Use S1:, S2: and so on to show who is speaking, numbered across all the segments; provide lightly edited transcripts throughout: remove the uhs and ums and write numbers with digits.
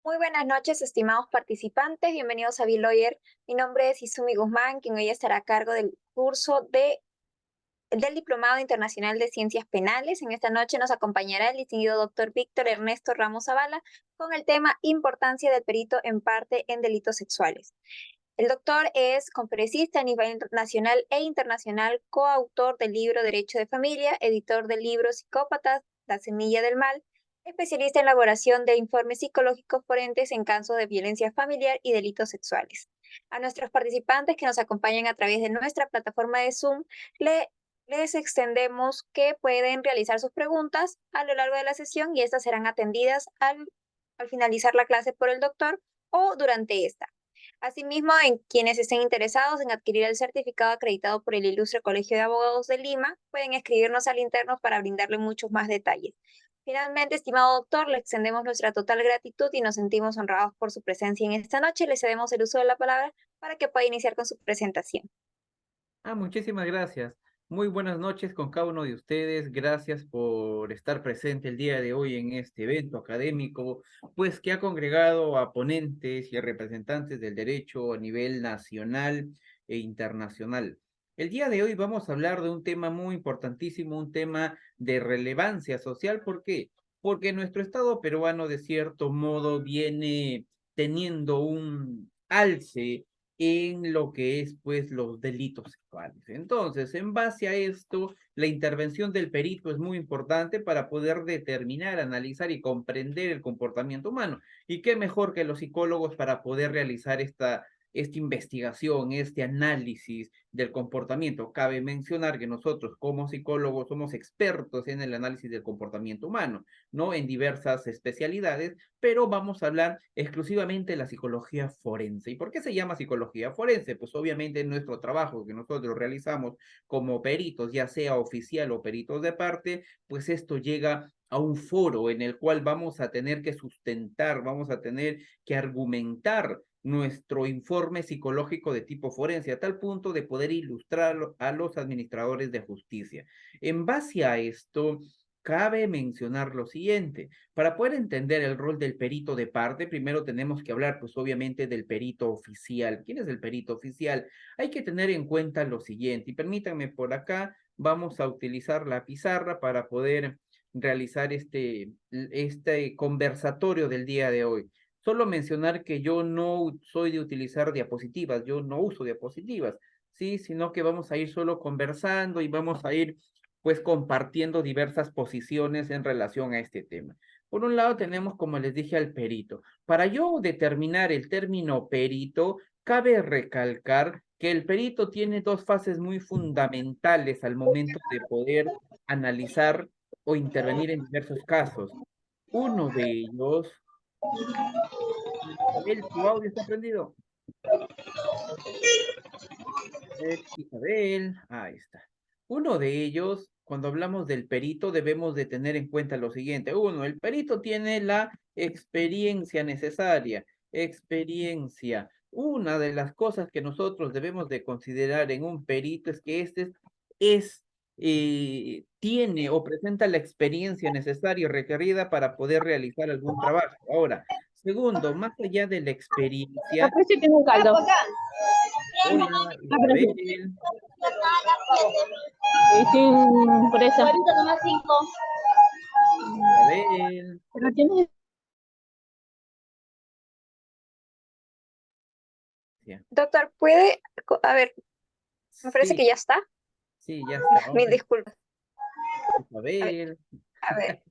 S1: Muy buenas noches, estimados participantes. Bienvenidos a B-Lawyer. Mi nombre es Izumi Guzmán, quien hoy estará a cargo del curso del Diplomado Internacional de Ciencias Penales. En esta noche nos acompañará el distinguido doctor Víctor Ernesto Ramos Zavala con el tema Importancia del perito en parte en delitos sexuales. El doctor es conferencista a nivel nacional e internacional, coautor del libro Derecho de Familia, editor del libro Psicópatas, la semilla del mal, especialista en elaboración de informes psicológicos forenses en casos de violencia familiar y delitos sexuales. A nuestros participantes que nos acompañan a través de nuestra plataforma de Zoom, les extendemos que pueden realizar sus preguntas a lo largo de la sesión y estas serán atendidas al finalizar la clase por el doctor o durante esta. Asimismo, en quienes estén interesados en adquirir el certificado acreditado por el Ilustre Colegio de Abogados de Lima, pueden escribirnos al interno para brindarle muchos más detalles. Finalmente, estimado doctor, le extendemos nuestra total gratitud y nos sentimos honrados por su presencia en esta noche. Le cedemos el uso de la palabra para que pueda iniciar con su presentación.
S2: Muchísimas gracias. Muy buenas noches con cada uno de ustedes. Gracias por estar presente el día de hoy en este evento académico, pues que ha congregado a ponentes y a representantes del derecho a nivel nacional e internacional. El día de hoy vamos a hablar de un tema muy importantísimo, un tema de relevancia social. ¿Por qué? Porque nuestro Estado peruano, de cierto modo, viene teniendo un alce en lo que es, pues, los delitos sexuales. Entonces, en base a esto, la intervención del perito es muy importante para poder determinar, analizar y comprender el comportamiento humano. ¿Y qué mejor que los psicólogos para poder realizar esta investigación, este análisis del comportamiento? Cabe mencionar que nosotros como psicólogos somos expertos en el análisis del comportamiento humano, ¿no? En diversas especialidades, pero vamos a hablar exclusivamente de la psicología forense. ¿Y por qué se llama psicología forense? Pues obviamente en nuestro trabajo que nosotros realizamos como peritos, ya sea oficial o peritos de parte, pues esto llega a un foro en el cual vamos a tener que sustentar, vamos a tener que argumentar nuestro informe psicológico de tipo forense, a tal punto de poder ilustrarlo a los administradores de justicia. En base a esto, cabe mencionar lo siguiente: para poder entender el rol del perito de parte, primero tenemos que hablar, pues obviamente, del perito oficial. ¿Quién es el perito oficial? Hay que tener en cuenta lo siguiente, y permítanme por acá, vamos a utilizar la pizarra para poder realizar este conversatorio del día de hoy. Solo mencionar que yo no soy de utilizar diapositivas, yo no uso diapositivas, ¿sí? Sino que vamos a ir solo conversando y vamos a ir, pues, compartiendo diversas posiciones en relación a este tema. Por un lado tenemos, como les dije, al perito. Para yo determinar el término perito, cabe recalcar que el perito tiene dos fases muy fundamentales al momento de poder analizar o intervenir en diversos casos. Uno de ellos, Isabel, ¿tu audio está prendido? Isabel, ahí está. Uno de ellos, cuando hablamos del perito, debemos de tener en cuenta lo siguiente. Uno, el perito tiene la experiencia necesaria. Experiencia. Una de las cosas que nosotros debemos de considerar en un perito es que tiene o presenta la experiencia necesaria y requerida para poder realizar algún trabajo. Ahora, segundo, más allá de la experiencia,
S3: Acá sí tengo un caldo.
S2: hola,
S3: Pero sí.
S2: Isabel.
S3: Y sin presa.
S2: Isabel.
S3: Pero tienes.
S2: Ya.
S1: Doctor, a ver, me parece
S2: Sí,
S1: que ya está.
S2: sí, ya está. Vamos
S1: Mil
S2: a
S1: disculpas. A ver,
S2: Isabel.
S1: a ver,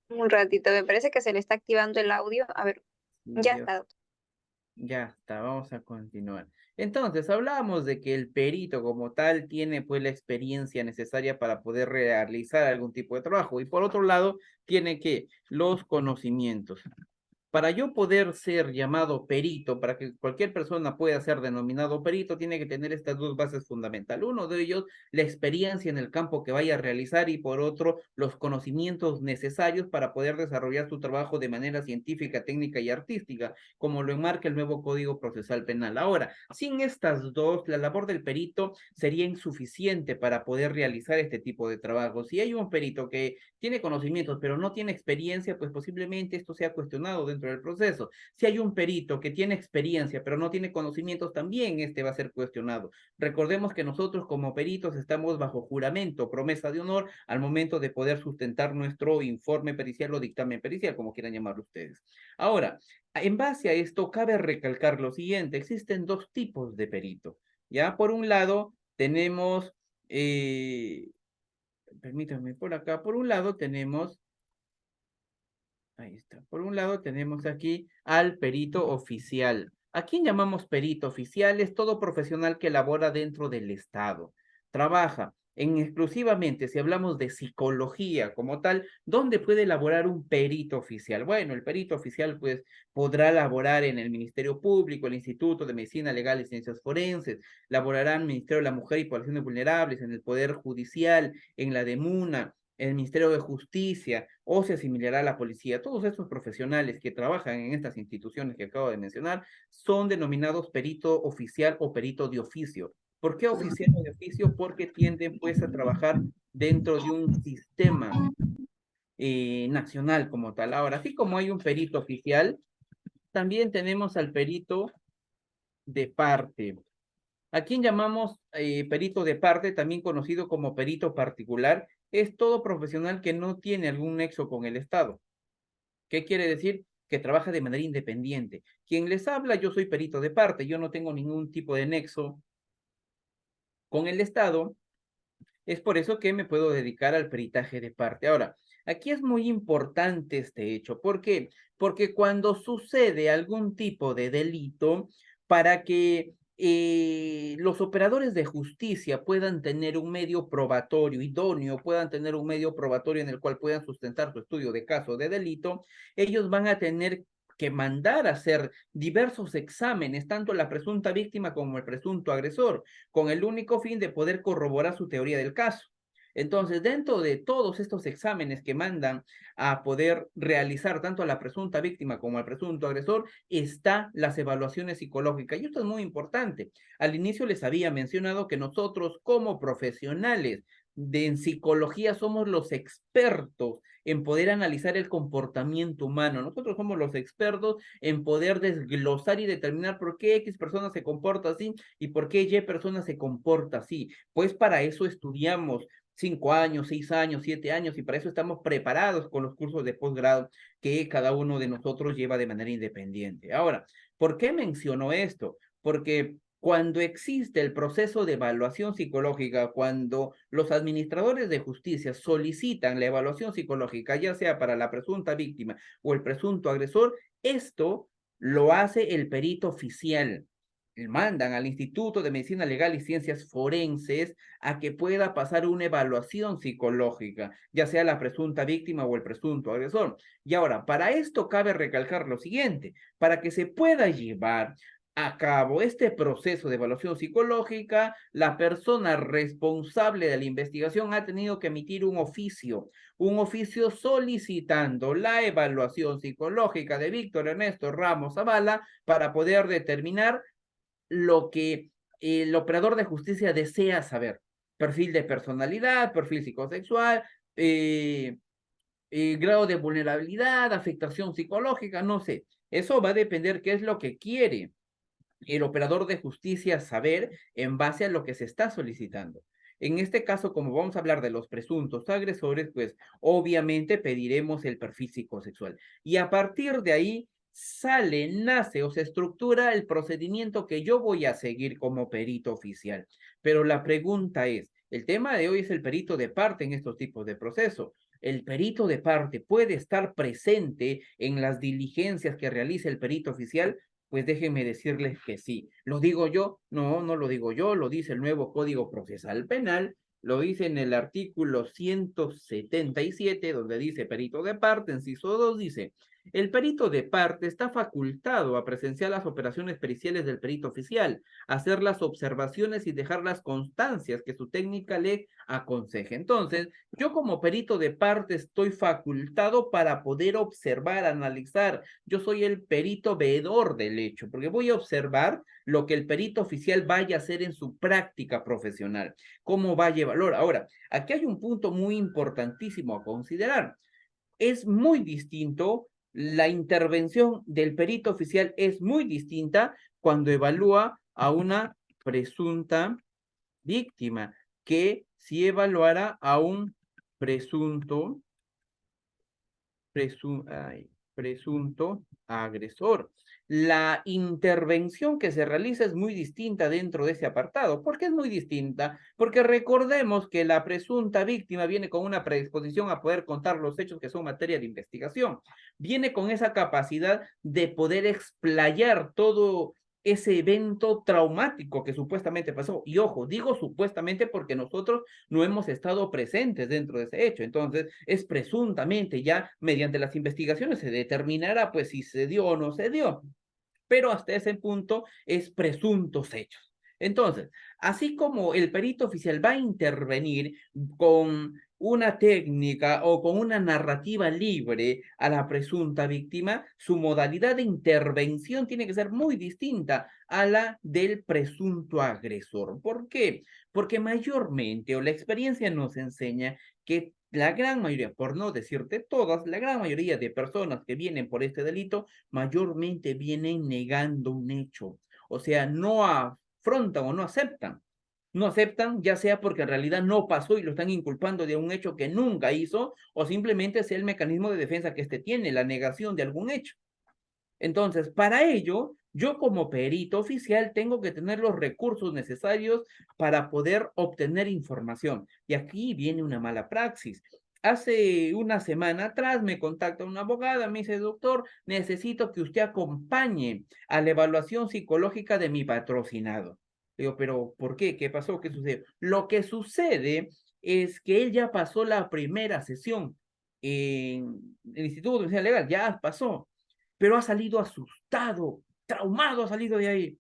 S1: un ratito, me parece que se le está activando el audio. A ver,
S2: Sí,
S1: ya está, doctor.
S2: ya está, vamos a continuar. Entonces, hablábamos de que el perito como tal tiene, pues, la experiencia necesaria para poder realizar algún tipo de trabajo, y por otro lado tiene que los conocimientos. Para yo poder ser llamado perito, para que cualquier persona pueda ser denominado perito, tiene que tener estas dos bases fundamentales. Uno de ellos, la experiencia en el campo que vaya a realizar, y por otro, los conocimientos necesarios para poder desarrollar su trabajo de manera científica, técnica y artística, como lo enmarca el nuevo Código Procesal Penal. Ahora, sin estas dos, la labor del perito sería insuficiente para poder realizar este tipo de trabajo. Si hay un perito que tiene conocimientos, pero no tiene experiencia, pues posiblemente esto sea cuestionado dentro dentro del proceso. Si hay un perito que tiene experiencia, pero no tiene conocimientos, también este va a ser cuestionado. Recordemos que nosotros como peritos estamos bajo juramento, promesa de honor, al momento de poder sustentar nuestro informe pericial o dictamen pericial, como quieran llamarlo ustedes. Ahora, en base a esto, cabe recalcar lo siguiente, existen dos tipos de perito. Ya, por un lado, tenemos, permítanme por acá, por un lado tenemos, ahí está, por un lado tenemos aquí al perito oficial. ¿A quién llamamos perito oficial? Es todo profesional que labora dentro del Estado. Trabaja en exclusivamente, si hablamos de psicología como tal, ¿dónde puede laborar un perito oficial? Bueno, el perito oficial pues podrá laborar en el Ministerio Público, el Instituto de Medicina Legal y Ciencias Forenses, laborará en el Ministerio de la Mujer y Poblaciones Vulnerables, en el Poder Judicial, en la DEMUNA, el Ministerio de Justicia, o se asimilará a la policía. Todos estos profesionales que trabajan en estas instituciones que acabo de mencionar son denominados perito oficial o perito de oficio. ¿Por qué oficial o de oficio? Porque tienden pues a trabajar dentro de un sistema nacional como tal. Ahora, así como hay un perito oficial, también tenemos al perito de parte. ¿A quién llamamos perito de parte, también conocido como perito particular? Es todo profesional que no tiene algún nexo con el Estado. ¿Qué quiere decir? Que trabaja de manera independiente. Quien les habla, yo soy perito de parte, yo no tengo ningún tipo de nexo con el Estado, es por eso que me puedo dedicar al peritaje de parte. Ahora, aquí es muy importante este hecho. ¿Por qué? Porque cuando sucede algún tipo de delito, para que los operadores de justicia puedan tener un medio probatorio idóneo, puedan tener un medio probatorio en el cual puedan sustentar su estudio de caso de delito, ellos van a tener que mandar a hacer diversos exámenes, tanto la presunta víctima como el presunto agresor, con el único fin de poder corroborar su teoría del caso. Entonces, dentro de todos estos exámenes que mandan a poder realizar tanto a la presunta víctima como al presunto agresor, están las evaluaciones psicológicas. Y esto es muy importante. Al inicio les había mencionado que nosotros como profesionales en psicología somos los expertos en poder analizar el comportamiento humano. Nosotros somos los expertos en poder desglosar y determinar por qué X persona se comporta así y por qué Y persona se comporta así. Pues para eso estudiamos 5 años, 6 años, 7 años, y para eso estamos preparados con los cursos de posgrado que cada uno de nosotros lleva de manera independiente. Ahora, ¿por qué menciono esto? Porque cuando existe el proceso de evaluación psicológica, cuando los administradores de justicia solicitan la evaluación psicológica, ya sea para la presunta víctima o el presunto agresor, esto lo hace el perito oficial. Mandan al Instituto de Medicina Legal y Ciencias Forenses a que pueda pasar una evaluación psicológica, ya sea la presunta víctima o el presunto agresor. Y ahora, para esto cabe recalcar lo siguiente, para que se pueda llevar a cabo este proceso de evaluación psicológica, la persona responsable de la investigación ha tenido que emitir un oficio solicitando la evaluación psicológica de Víctor Ernesto Ramos Zavala para poder determinar lo que el operador de justicia desea saber. Perfil de personalidad, perfil psicosexual, grado de vulnerabilidad, afectación psicológica, no sé. Eso va a depender qué es lo que quiere el operador de justicia saber en base a lo que se está solicitando. En este caso, como vamos a hablar de los presuntos agresores, pues obviamente pediremos el perfil psicosexual. Y a partir de ahí sale, nace o se estructura el procedimiento que yo voy a seguir como perito oficial. Pero la pregunta es, el tema de hoy es el perito de parte en estos tipos de procesos. El perito de parte puede estar presente en las diligencias que realiza el perito oficial. Pues déjenme decirles que sí. ¿Lo digo yo? No, no lo digo yo, lo dice el nuevo Código Procesal Penal, lo dice en el artículo 177, donde dice perito de parte, inciso 2, dice, el perito de parte está facultado a presenciar las operaciones periciales del perito oficial, hacer las observaciones y dejar las constancias que su técnica le aconseje. Entonces, yo como perito de parte estoy facultado para poder observar, analizar. Yo soy el perito veedor del hecho, porque voy a observar lo que el perito oficial vaya a hacer en su práctica profesional, cómo vaya a valor. Ahora, aquí hay un punto muy importantísimo a considerar. Es muy distinto la intervención del perito oficial es muy distinta cuando evalúa a una presunta víctima, que si evaluara a un presunto, presunto agresor. La intervención que se realiza es muy distinta dentro de ese apartado. ¿Por qué es muy distinta? Porque recordemos que la presunta víctima viene con una predisposición a poder contar los hechos que son materia de investigación. Viene con esa capacidad de poder explayar todo ese evento traumático que supuestamente pasó. Y ojo, digo supuestamente porque nosotros no hemos estado presentes dentro de ese hecho. Entonces, es presuntamente ya mediante las investigaciones se determinará pues si se dio o no se dio. Pero hasta ese punto es presuntos hechos. Entonces, así como el perito oficial va a intervenir con una técnica o con una narrativa libre a la presunta víctima, su modalidad de intervención tiene que ser muy distinta a la del presunto agresor. ¿Por qué? Porque mayormente, o la experiencia nos enseña que la gran mayoría, por no decirte todas, la gran mayoría de personas que vienen por este delito mayormente vienen negando un hecho. O sea, no afrontan o no aceptan. No aceptan, ya sea porque en realidad no pasó y lo están inculpando de un hecho que nunca hizo, o simplemente sea el mecanismo de defensa que éste tiene, la negación de algún hecho. Entonces, para ello, yo como perito oficial tengo que tener los recursos necesarios para poder obtener información. Y aquí viene una mala praxis. Hace una semana atrás me contacta una abogada, me dice, doctor, necesito que usted acompañe a la evaluación psicológica de mi patrocinado. Digo, pero ¿por qué? ¿Qué pasó? ¿Qué sucede? Lo que sucede es que él ya pasó la primera sesión en el Instituto de Defensa Legal, ya pasó, pero ha salido asustado, traumado, ha salido de ahí.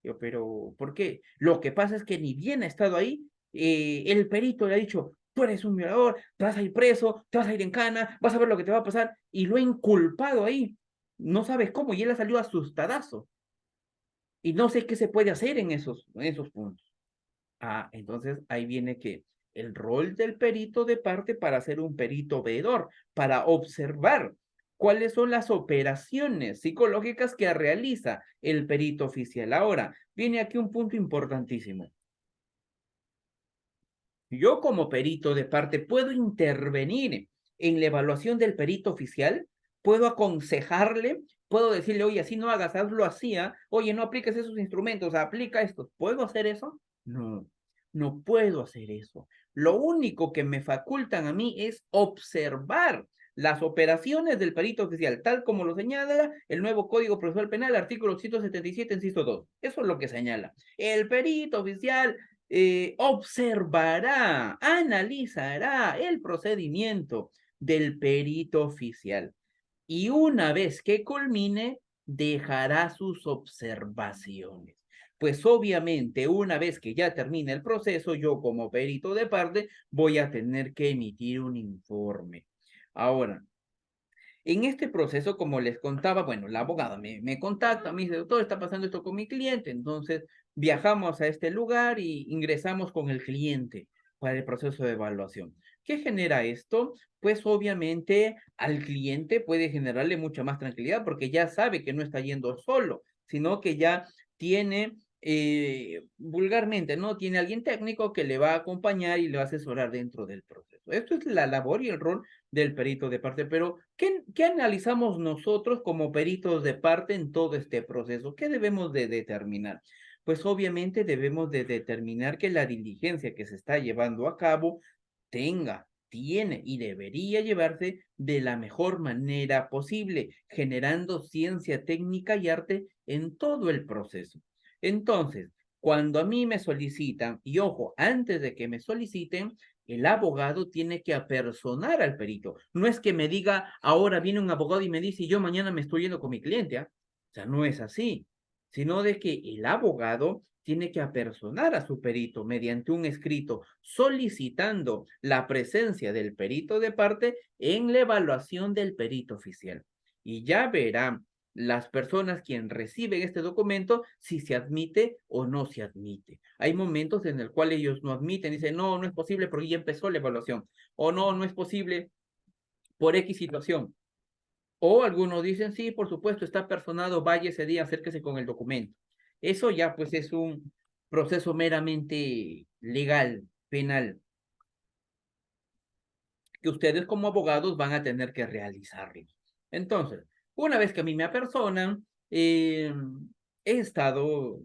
S2: Yo, pero ¿por qué? Lo que pasa es que ni bien ha estado ahí, el perito le ha dicho, tú eres un violador, te vas a ir preso, te vas a ir en cana, vas a ver lo que te va a pasar, y lo ha inculpado ahí. No sabes cómo, y él ha salido asustadazo. Y no sé qué se puede hacer en esos puntos. Ah, entonces ahí viene que el rol del perito de parte para ser un perito veedor, para observar cuáles son las operaciones psicológicas que realiza el perito oficial. Ahora, viene aquí un punto importantísimo. Yo como perito de parte puedo intervenir en la evaluación del perito oficial, puedo aconsejarle, puedo decirle, oye, así no hagas, hazlo así, ¿ah? Oye, no apliques esos instrumentos, aplica esto. ¿Puedo hacer eso? No, no puedo hacer eso. Lo único que me facultan a mí es observar las operaciones del perito oficial, tal como lo señala el nuevo Código Procesal Penal, artículo 177, inciso 2. Eso es lo que señala. El perito oficial observará, analizará el procedimiento del perito oficial y una vez que culmine, dejará sus observaciones. Pues obviamente, una vez que ya termine el proceso, yo como perito de parte voy a tener que emitir un informe. Ahora, en este proceso, como les contaba, bueno, la abogada me contacta, me dice, doctor, está pasando esto con mi cliente. Entonces, viajamos a este lugar y ingresamos con el cliente para el proceso de evaluación. ¿Qué genera esto? Pues obviamente al cliente puede generarle mucha más tranquilidad porque ya sabe que no está yendo solo, sino que ya tiene, vulgarmente, ¿no? Tiene alguien técnico que le va a acompañar y le va a asesorar dentro del proceso. Esto es la labor y el rol del perito de parte, pero ¿qué analizamos nosotros como peritos de parte en todo este proceso? ¿Qué debemos de determinar? Pues obviamente debemos de determinar que la diligencia que se está llevando a cabo tiene y debería llevarse de la mejor manera posible, generando ciencia técnica y arte en todo el proceso. Entonces, cuando a mí me solicitan, y ojo, antes de que me soliciten, el abogado tiene que apersonar al perito. No es que me diga, ahora viene un abogado y me dice, y yo mañana me estoy yendo con mi cliente. ¿Ah? O sea, no es así, sino de que el abogado tiene que apersonar a su perito mediante un escrito solicitando la presencia del perito de parte en la evaluación del perito oficial. Y ya verán las personas quien reciben este documento si se admite o no se admite. Hay momentos en el cual ellos no admiten, dicen, no, no es posible porque ya empezó la evaluación, o no, no es posible por X situación. O algunos dicen, sí, por supuesto, está personado, vaya ese día, acérquese con el documento. Eso ya pues es un proceso meramente legal, penal, que ustedes como abogados van a tener que realizarlo. Entonces, una vez que a mí me apersonan, he estado,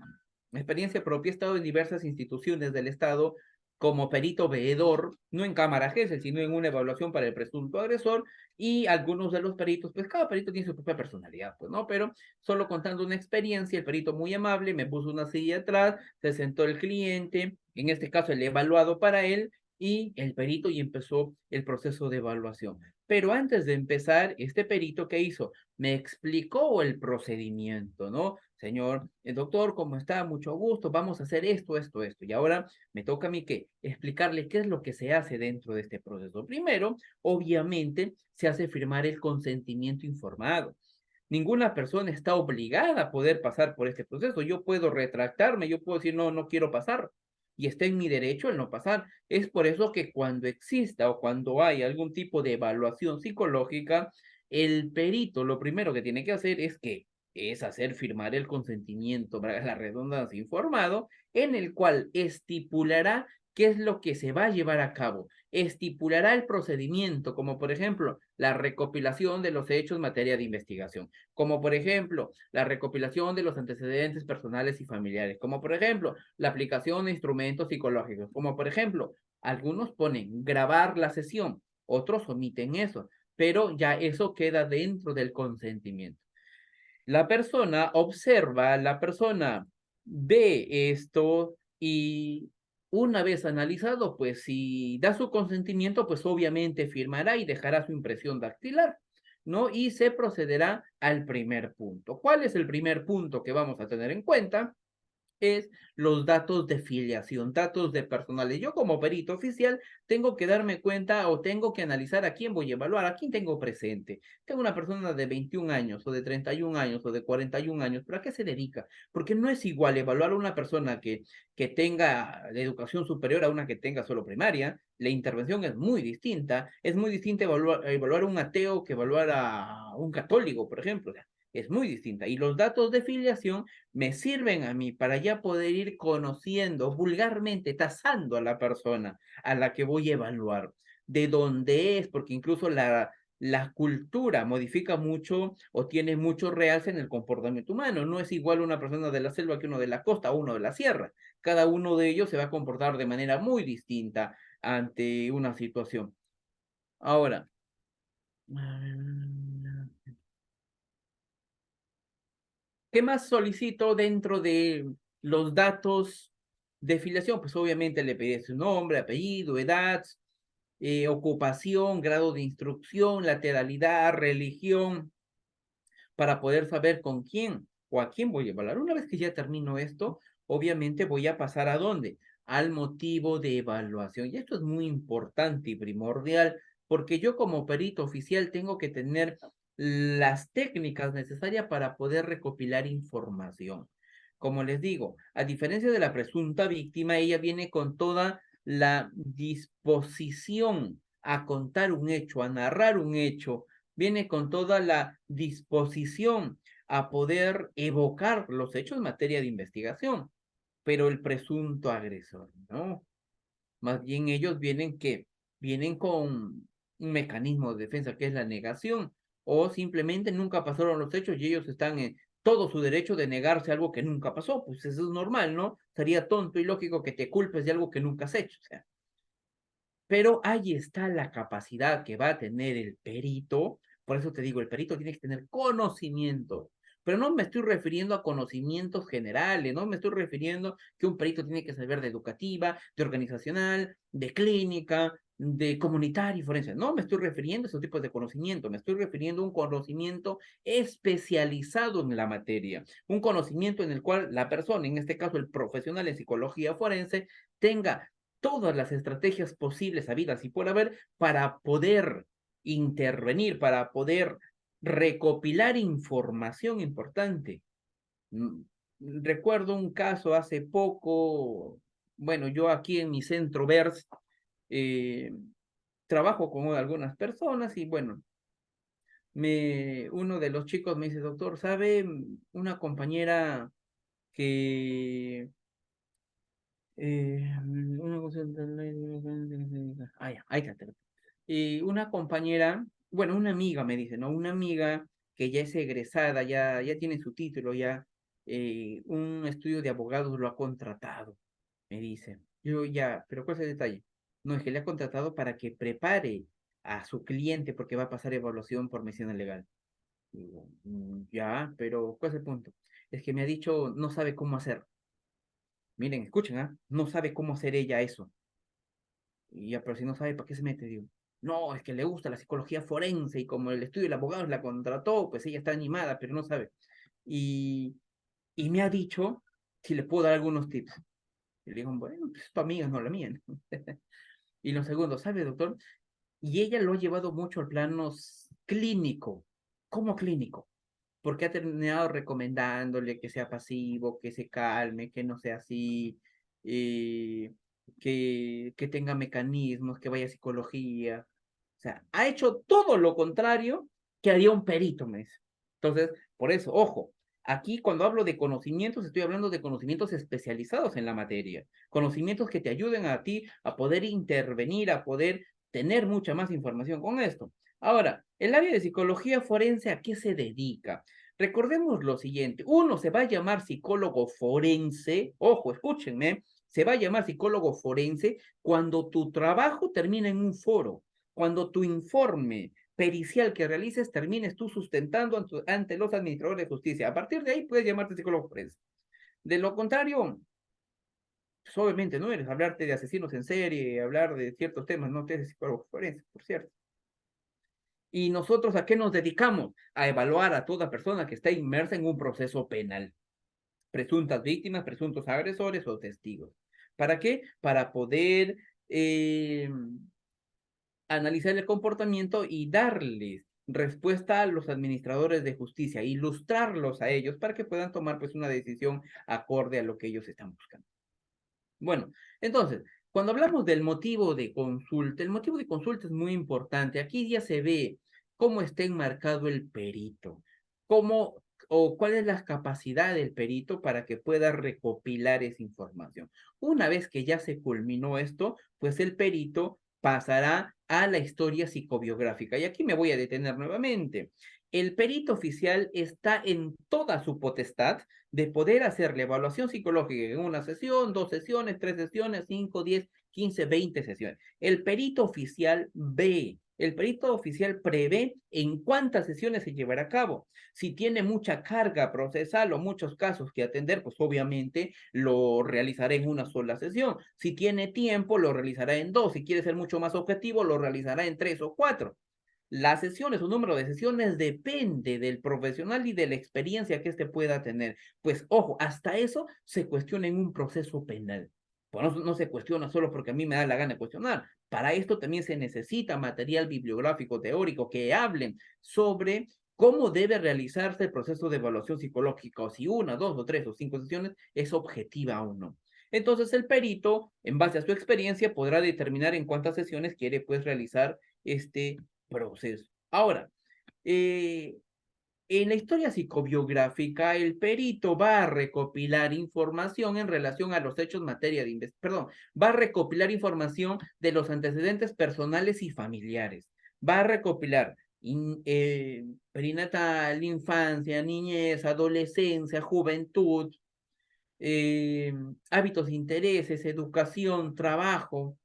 S2: experiencia propia, he estado en diversas instituciones del Estado como perito veedor, no en cámara GESEL, sino en una evaluación para el presunto agresor, y algunos de los peritos, pues cada perito tiene su propia personalidad, pues, ¿no? Pero solo contando una experiencia, el perito muy amable me puso una silla atrás, se sentó el cliente, en este caso el evaluado para él, y el perito y empezó el proceso de evaluación. Pero antes de empezar, este perito, ¿qué hizo? Me explicó el procedimiento, ¿no? Señor, el doctor, ¿cómo está? Mucho gusto, vamos a hacer esto, esto, esto. Y ahora me toca a mí que explicarle qué es lo que se hace dentro de este proceso. Primero, obviamente, se hace firmar el consentimiento informado. Ninguna persona está obligada a poder pasar por este proceso. Yo puedo retractarme, yo puedo decir, no, no quiero pasar y está en mi derecho el no pasar. Es por eso que cuando exista o cuando hay algún tipo de evaluación psicológica, el perito lo primero que tiene que hacer es hacer firmar el consentimiento, para la redundancia, informado, en el cual estipulará qué es lo que se va a llevar a cabo, estipulará el procedimiento, como por ejemplo la recopilación de los hechos en materia de investigación, como por ejemplo la recopilación de los antecedentes personales y familiares, como por ejemplo la aplicación de instrumentos psicológicos, como por ejemplo, algunos ponen grabar la sesión, otros omiten eso, pero ya eso queda dentro del consentimiento. La persona observa, la persona ve esto y una vez analizado, pues si da su consentimiento, pues obviamente firmará y dejará su impresión dactilar, ¿no? Y se procederá al primer punto. ¿Cuál es el primer punto que vamos a tener en cuenta? Es los datos de filiación, datos de personales. Yo como perito oficial tengo que darme cuenta o tengo que analizar a quién voy a evaluar, a quién tengo presente. Tengo una persona de 21 años o de 31 años o de 41 años, ¿pero a qué se dedica? Porque no es igual evaluar a una persona que tenga de educación superior a una que tenga solo primaria. La intervención es muy distinta evaluar a un ateo que evaluar a un católico, por ejemplo. Es muy distinta. Y los datos de filiación me sirven a mí para ya poder ir conociendo vulgarmente, tasando a la persona a la que voy a evaluar, de dónde es, porque incluso la cultura modifica mucho o tiene mucho realce en el comportamiento humano. No es igual una persona de la selva que uno de la costa o uno de la sierra. Cada uno de ellos se va a comportar de manera muy distinta ante una situación. Ahora, ¿qué más solicito dentro de los datos de filiación? Pues obviamente le pedí su nombre, apellido, edad, ocupación, grado de instrucción, lateralidad, religión, para poder saber con quién o a quién voy a evaluar. Una vez que ya termino esto, obviamente voy a pasar a dónde? Al motivo de evaluación. Y esto es muy importante y primordial, porque yo como perito oficial tengo que tener las técnicas necesarias para poder recopilar información. Como les digo, a diferencia de la presunta víctima, ella viene con toda la disposición a contar un hecho, a narrar un hecho, viene con toda la disposición a poder evocar los hechos en materia de investigación, pero el presunto agresor, ¿no? Más bien ellos vienen con un mecanismo de defensa que es la negación, o simplemente nunca pasaron los hechos y ellos están en todo su derecho de negarse algo que nunca pasó, pues eso es normal, ¿no? Sería tonto y lógico que te culpes de algo que nunca has hecho, o sea. Pero ahí está la capacidad que va a tener el perito. Por eso te digo, el perito tiene que tener conocimiento. Pero no me estoy refiriendo a conocimientos generales, no me estoy refiriendo que un perito tiene que saber de educativa, de organizacional, de clínica, de comunitario y forense. No me estoy refiriendo a esos tipos de conocimiento, me estoy refiriendo a un conocimiento especializado en la materia, un conocimiento en el cual la persona, en este caso el profesional en psicología forense, tenga todas las estrategias posibles, habidas y por haber, para poder intervenir, para poder recopilar información importante. Mm, Recuerdo un caso hace poco, bueno, yo aquí en mi centro VERS trabajo con algunas personas y bueno, uno de los chicos me dice, doctor, ¿sabe una compañera que... ya, ahí está. Y una compañera, bueno, una amiga me dice, ¿no? Una amiga que ya es egresada, ya tiene su título, ya un estudio de abogados lo ha contratado, me dice. Yo ya, pero ¿cuál es el detalle? No, es que le ha contratado para que prepare a su cliente porque va a pasar evaluación por medicina legal. Digo, ya, pero ¿cuál es el punto? Es que me ha dicho, no sabe cómo hacer. Miren, escuchen, ¿ah? No sabe cómo hacer ella eso. Y ya, pero si no sabe, ¿para qué se mete? Digo, no, es que le gusta la psicología forense y como el estudio del abogado la contrató, pues ella está animada, pero no sabe. Y, y me ha dicho si le puedo dar algunos tips. Y le digo, bueno, pues es tu amiga, no la mía, ¿no? Y lo segundo, ¿sabe, doctor? Y ella lo ha llevado mucho al plano clínico. ¿Cómo clínico? Porque ha terminado recomendándole que sea pasivo, que se calme, que no sea así, que tenga mecanismos, que vaya a psicología. O sea, ha hecho todo lo contrario que haría un perito, me dice. Entonces, por eso, ojo, aquí cuando hablo de conocimientos, estoy hablando de conocimientos especializados en la materia, conocimientos que te ayuden a ti a poder intervenir, a poder tener mucha más información con esto. Ahora, el área de psicología forense, ¿a qué se dedica? Recordemos lo siguiente, uno se va a llamar psicólogo forense, ojo, escúchenme, se va a llamar psicólogo forense cuando tu trabajo termina en un foro, cuando tu informe pericial que realices termines tú sustentando ante los administradores de justicia. A partir de ahí puedes llamarte psicólogo forense. De lo contrario, pues obviamente no eres hablarte de asesinos en serie, hablar de ciertos temas, no te eres psicólogo forense, por cierto. ¿Y nosotros a qué nos dedicamos? A evaluar a toda persona que está inmersa en un proceso penal. Presuntas víctimas, presuntos agresores o testigos. ¿Para qué? Para poder analizar el comportamiento y darles respuesta a los administradores de justicia, ilustrarlos a ellos para que puedan tomar pues una decisión acorde a lo que ellos están buscando. Bueno, entonces, cuando hablamos del motivo de consulta, el motivo de consulta es muy importante. Aquí ya se ve cómo está enmarcado el perito, cómo o cuál es la capacidad del perito para que pueda recopilar esa información. Una vez que ya se culminó esto, pues el perito pasará a la historia psicobiográfica. Y aquí me voy a detener nuevamente. El perito oficial está en toda su potestad de poder hacer la evaluación psicológica en una sesión, 2 sesiones, 3 sesiones, 5, 10, 15, 20 sesiones. El perito oficial ve, el perito oficial prevé en cuántas sesiones se llevará a cabo. Si tiene mucha carga procesal o muchos casos que atender, pues obviamente lo realizará en una sola sesión. Si tiene tiempo, lo realizará en 2. Si quiere ser mucho más objetivo, lo realizará en 3 o 4. Las sesiones, un número de sesiones depende del profesional y de la experiencia que éste pueda tener. Pues ojo, hasta eso se cuestiona en un proceso penal. Pues no se cuestiona solo porque a mí me da la gana de cuestionar. Para esto también se necesita material bibliográfico teórico que hablen sobre cómo debe realizarse el proceso de evaluación psicológica, o si 1, 2 o 3 o 5 sesiones es objetiva o no. Entonces el perito, en base a su experiencia, podrá determinar en cuántas sesiones quiere pues realizar este proceso. Ahora, eh, en la historia psicobiográfica, el perito va a recopilar información en relación a los hechos materia de investigación, perdón, va a recopilar información de los antecedentes personales y familiares, va a recopilar perinatal, infancia, niñez, adolescencia, juventud, hábitos, intereses, educación, trabajo.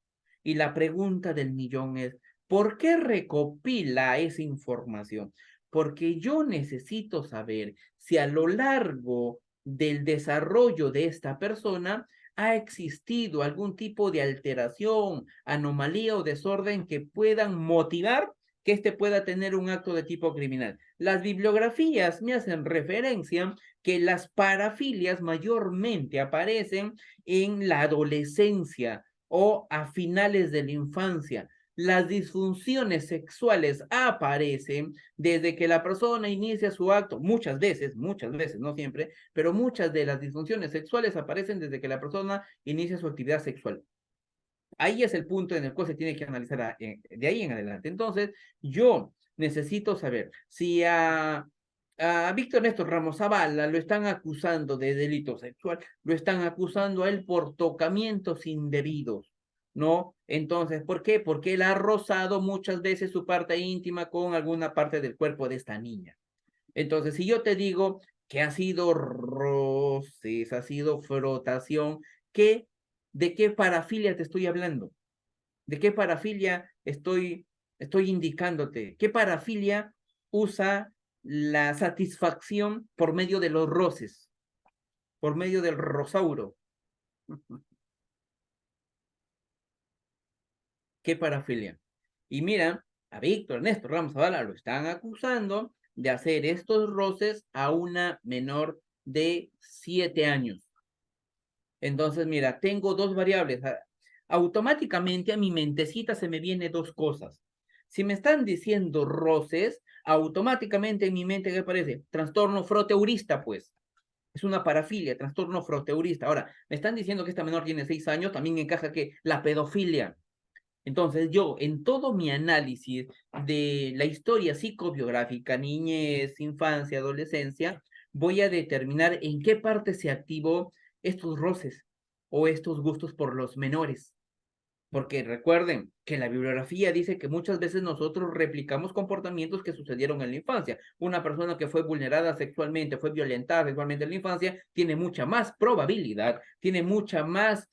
S2: Y la pregunta del millón es, ¿por qué recopila esa información? Porque yo necesito saber si a lo largo del desarrollo de esta persona ha existido algún tipo de alteración, anomalía o desorden que puedan motivar que éste pueda tener un acto de tipo criminal. Las bibliografías me hacen referencia que las parafilias mayormente aparecen en la adolescencia o a finales de la infancia. Las disfunciones sexuales aparecen desde que la persona inicia su acto, muchas veces, no siempre, pero muchas de las disfunciones sexuales aparecen desde que la persona inicia su actividad sexual. Ahí es el punto en el cual se tiene que analizar de ahí en adelante. Entonces, yo necesito saber si a Víctor Néstor Ramos Zavala lo están acusando de delito sexual, lo están acusando a él por tocamientos indebidos, ¿no? Entonces, ¿por qué? Porque él ha rozado muchas veces su parte íntima con alguna parte del cuerpo de esta niña. Entonces, si yo te digo que ha sido roces, ha sido frotación, ¿qué, de qué parafilia te estoy hablando? ¿De qué parafilia estoy indicándote? ¿Qué parafilia usa la satisfacción por medio de los roces, por medio del rosauro? ¿Qué parafilia? Y mira, a Víctor Ernesto Ramos Zavala lo están acusando de hacer estos roces a una menor de 7 años. Entonces, mira, tengo dos variables. Automáticamente a mi mentecita se me vienen dos cosas. Si me están diciendo roces, automáticamente en mi mente, ¿qué aparece? Trastorno froteurista, pues. Es una parafilia, trastorno froteurista. Ahora, me están diciendo que esta menor tiene 6 años, también encaja que la pedofilia. Entonces, yo, en todo mi análisis de la historia psicobiográfica, niñez, infancia, adolescencia, voy a determinar en qué parte se activó estos roces o estos gustos por los menores. Porque recuerden que la bibliografía dice que muchas veces nosotros replicamos comportamientos que sucedieron en la infancia. Una persona que fue vulnerada sexualmente, fue violentada sexualmente en la infancia, tiene mucha más probabilidad, tiene mucha más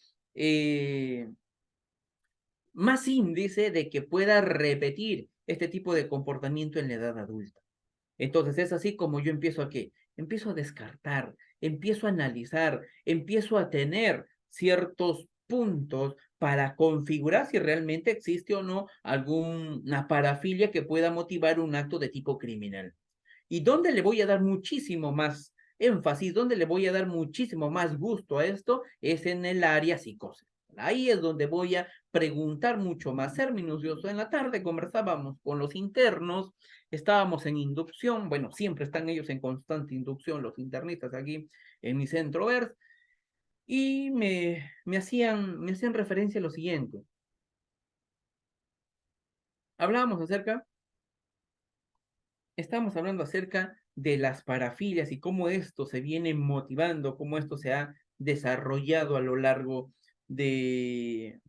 S2: índice de que pueda repetir este tipo de comportamiento en la edad adulta. Entonces es así como yo empiezo a qué? Empiezo a descartar, empiezo a analizar, empiezo a tener ciertos puntos para configurar si realmente existe o no alguna parafilia que pueda motivar un acto de tipo criminal. ¿Y dónde le voy a dar muchísimo más énfasis, dónde le voy a dar muchísimo más gusto a esto? Es en el área psicosexual. Ahí es donde voy a preguntar mucho más, ser minucioso. En la tarde conversábamos con los internos, estábamos en inducción, bueno, siempre están ellos en constante inducción, los internistas aquí en mi centro VERS, y me hacían referencia a lo siguiente. Hablábamos acerca Estamos hablando acerca de las parafilias y cómo esto se viene motivando, cómo esto se ha desarrollado de,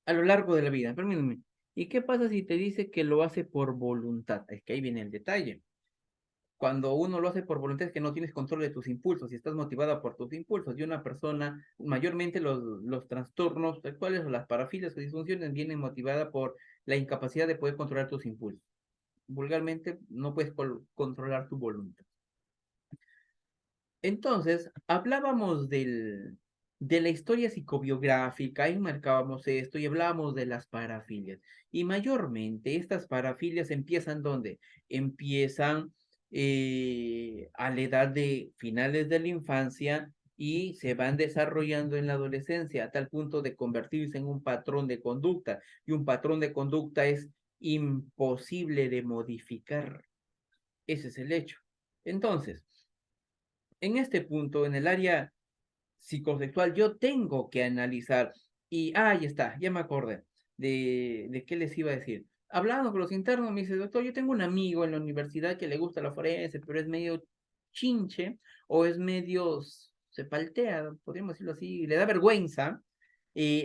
S2: a lo largo de la vida. Permíteme. ¿Y qué pasa si te dice que lo hace por voluntad? Es que ahí viene el detalle. Cuando uno lo hace por voluntad es que no tienes control de tus impulsos y estás motivada por tus impulsos. Y una persona, mayormente los trastornos sexuales o las parafilias o disfunciones vienen motivada por la incapacidad de poder controlar tus impulsos. Vulgarmente no puedes controlar tu voluntad. Entonces, hablábamos de la historia psicobiográfica y marcábamos esto y hablábamos de las parafilias. Y mayormente estas parafilias empiezan ¿dónde? Empiezan a la edad de finales de la infancia y se van desarrollando en la adolescencia a tal punto de convertirse en un patrón de conducta. Y un patrón de conducta es imposible de modificar. Ese es el hecho. Entonces, en este punto, en el área psicosexual, yo tengo que analizar, y ahí está, ya me acordé de qué les iba a decir. Hablando con los internos, me dice, doctor, yo tengo un amigo en la universidad que le gusta la forense, pero es medio chinche, o es medio, se paltea, podríamos decirlo así, le da vergüenza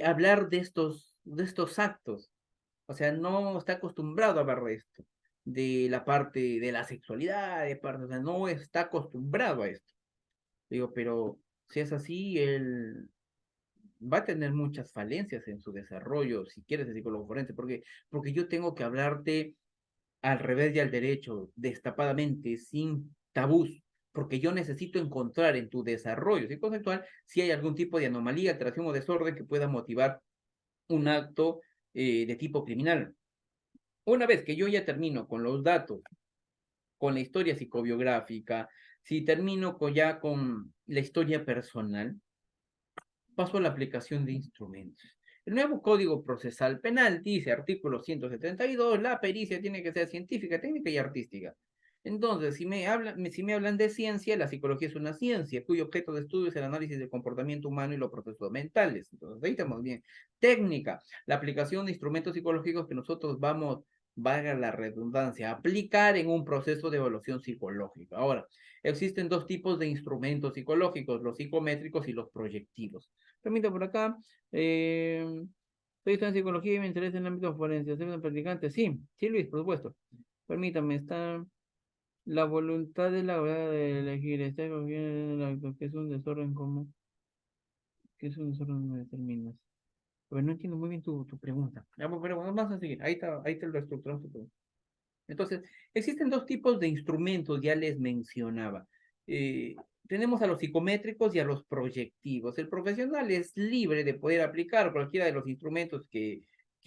S2: hablar de estos actos. O sea, no está acostumbrado a hablar de esto, de la parte de la sexualidad, o sea, no está acostumbrado a esto. Digo, pero si es así, él va a tener muchas falencias en su desarrollo, si quieres de psicólogo forense, porque yo tengo que hablarte al revés y al derecho, destapadamente, sin tabús, porque yo necesito encontrar en tu desarrollo psicosexual si hay algún tipo de anomalía, alteración o desorden que pueda motivar un acto de tipo criminal. Una vez que yo ya termino con los datos, con la historia psicobiográfica, si termino ya con la historia personal, paso a la aplicación de instrumentos. El nuevo Código Procesal Penal dice, artículo 172, la pericia tiene que ser científica, técnica y artística. Entonces, si me hablan de ciencia, la psicología es una ciencia cuyo objeto de estudio es el análisis del comportamiento humano y los procesos mentales. Entonces, ahí estamos bien. Técnica, la aplicación de instrumentos psicológicos que nosotros vamos valga la redundancia, aplicar en un proceso de evaluación psicológica. Ahora, existen dos tipos de instrumentos psicológicos, los psicométricos y los proyectivos. Permítame por acá. Soy en psicología y me interesa en el ámbito forense. ¿Soy un practicante? Sí, sí, Luis, por supuesto. Permítame, está la voluntad de la hora de elegir. Está cogiendo el acto, que es un desorden común. ¿Qué es un desorden no determinas? Pero no entiendo muy bien tu pregunta. Ya, pero bueno, vamos a seguir. Ahí te lo estructuramos tu pregunta. Entonces, existen dos tipos de instrumentos, ya les mencionaba. Eh, Tenemos a los psicométricos y a los proyectivos. El profesional es libre de poder aplicar cualquiera de los instrumentos que